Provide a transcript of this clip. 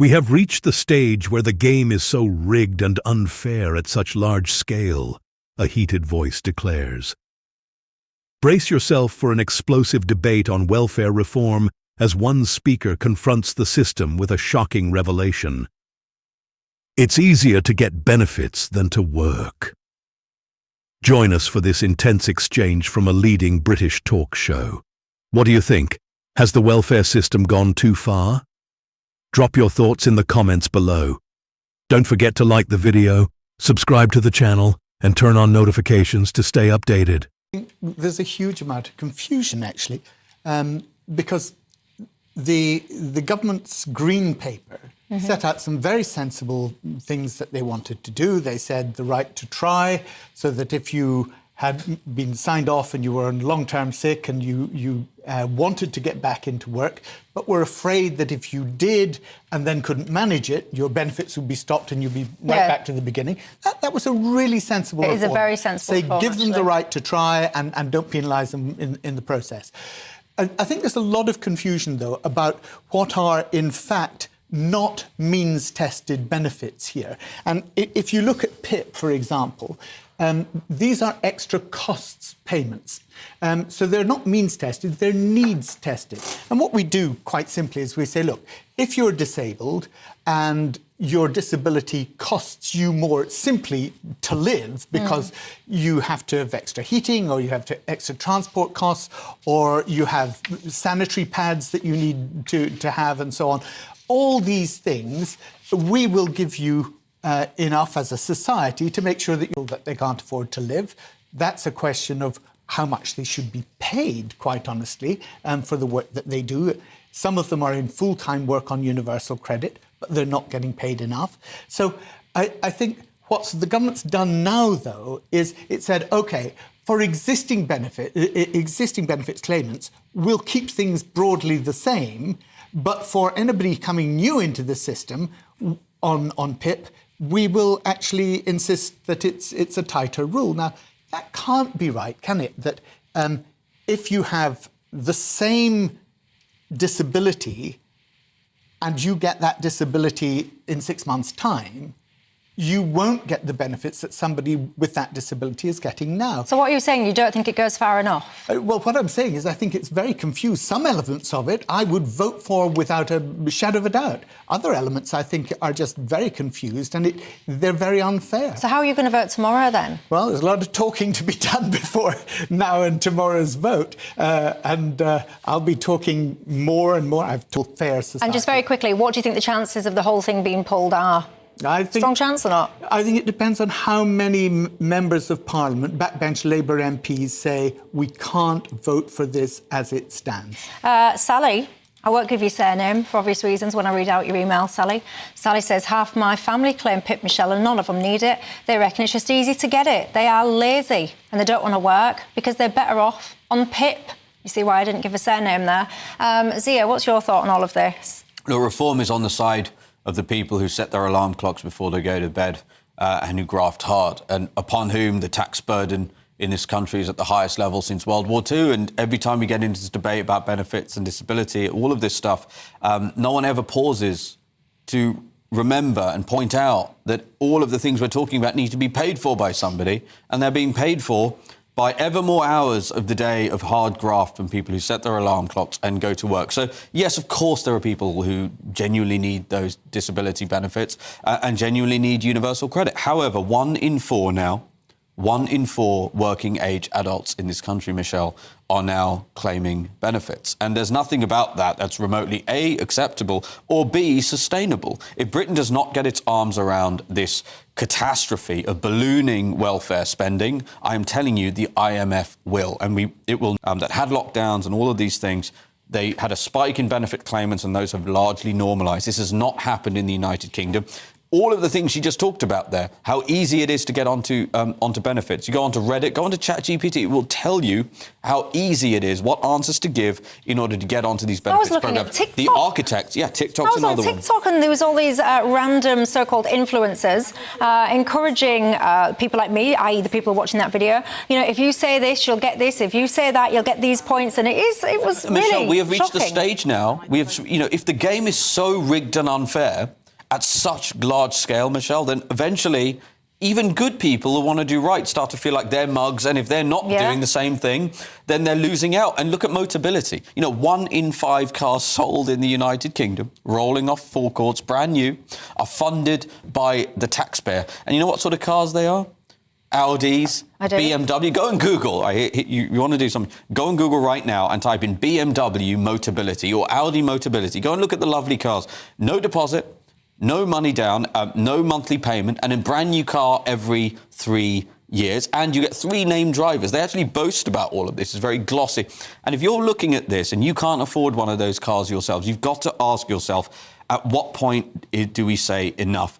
We have reached the stage where the game is so rigged and unfair at such large scale, a heated voice declares. Brace yourself for an explosive debate on welfare reform as one speaker confronts the system with a shocking revelation. It's easier to get benefits than to work. Join us for this intense exchange from a leading British talk show. What do you think? Has the welfare system gone too far? Drop your thoughts in the comments below. Don't forget to like the video, subscribe to the channel, and turn on notifications to stay updated. There's a huge amount of confusion, actually, because the government's green paper set out some very sensible things that they wanted to do. They said the right to try, so that if you had been signed off and you were on long-term sick and you wanted to get back into work, but were afraid that if you did and then couldn't manage it, your benefits would be stopped and you'd be right back to the beginning. That was a really sensible reform. It is a very sensible reform, give them the right to try and don't penalise them in the process. I think there's a lot of confusion, though, about what are, in fact, not means-tested benefits here. And if you look at PIP, for example, these are extra costs payments. So they're not means-tested, they're needs-tested. And what we do, quite simply, is we say, look, if you're disabled and your disability costs you more simply to live because you have to have extra heating or you have extra transport costs or you have sanitary pads that you need to have and so on, all these things, we will give you enough as a society to make sure that they can't afford to live. That's a question of how much they should be paid, quite honestly, for the work that they do. Some of them are in full-time work on universal credit, but they're not getting paid enough. So I think what the government's done now, though, is it said, OK, for existing benefits claimants, we'll keep things broadly the same, but for anybody coming new into the system on PIP, we will actually insist that it's a tighter rule. Now, that can't be right, can it? That if you have the same disability and you get that disability in 6 months' time, you won't get the benefits that somebody with that disability is getting now. So what are you saying? You don't think it goes far enough? Well, what I'm saying is I think it's very confused. Some elements of it I would vote for without a shadow of a doubt. Other elements I think are just very confused and they're very unfair. So how are you going to vote tomorrow then? Well, there's a lot of talking to be done before now and tomorrow's vote. I'll be talking more and more. I've told fair society. And just very quickly, what do you think the chances of the whole thing being pulled are? Strong chance or not? I think it depends on how many members of Parliament, backbench Labour MPs, say we can't vote for this as it stands. Sally, I won't give you surname for obvious reasons when I read out your email, Sally. Sally says, half my family claim PIP, Michelle, and none of them need it. They reckon it's just easy to get it. They are lazy and they don't want to work because they're better off on PIP. You see why I didn't give a surname there. Zia, what's your thought on all of this? The reform is on the side of the people who set their alarm clocks before they go to bed and who graft hard, and upon whom the tax burden in this country is at the highest level since World War II. And every time we get into this debate about benefits and disability, all of this stuff, no one ever pauses to remember and point out that all of the things we're talking about need to be paid for by somebody, and they're being paid for by ever more hours of the day of hard graft from people who set their alarm clocks and go to work. So, yes, of course, there are people who genuinely need those disability benefits and genuinely need universal credit. However, 1 in 4 now, 1 in 4 working age adults in this country, Michelle, are now claiming benefits. And there's nothing about that that's remotely A, acceptable, or B, sustainable. If Britain does not get its arms around this catastrophe of ballooning welfare spending, I am telling you, the IMF will. And it will, that had lockdowns and all of these things, they had a spike in benefit claimants and those have largely normalised. This has not happened in the United Kingdom. all of the things you just talked about there, how easy it is to get onto benefits. You go onto Reddit, go onto ChatGPT, it will tell you how easy it is, what answers to give in order to get onto these benefits programs. I was looking at TikTok. The architects, TikTok's another one. I was on TikTok and there was all these random so-called influencers encouraging people like me, i.e. the people watching that video, if you say this, you'll get this. If you say that, you'll get these points. And it was really Michelle, we have reached shocking. the stage now. We have, if the game is so rigged and unfair, at such large scale, Michelle, then eventually even good people who want to do right start to feel like they're mugs, and if they're not doing the same thing, then they're losing out. And look at Motability. 1 in 5 cars sold in the United Kingdom, rolling off forecourts, brand new, are funded by the taxpayer. And you know what sort of cars they are? Audis, BMW. Go and Google. You want to do something? Go and Google right now and type in BMW Motability or Audi Motability. Go and look at the lovely cars. No deposit, no money down, no monthly payment, and a brand new car every 3 years. And you get 3 named drivers. They actually boast about all of this. It's very glossy. And if you're looking at this and you can't afford one of those cars yourselves, you've got to ask yourself, at what point do we say enough?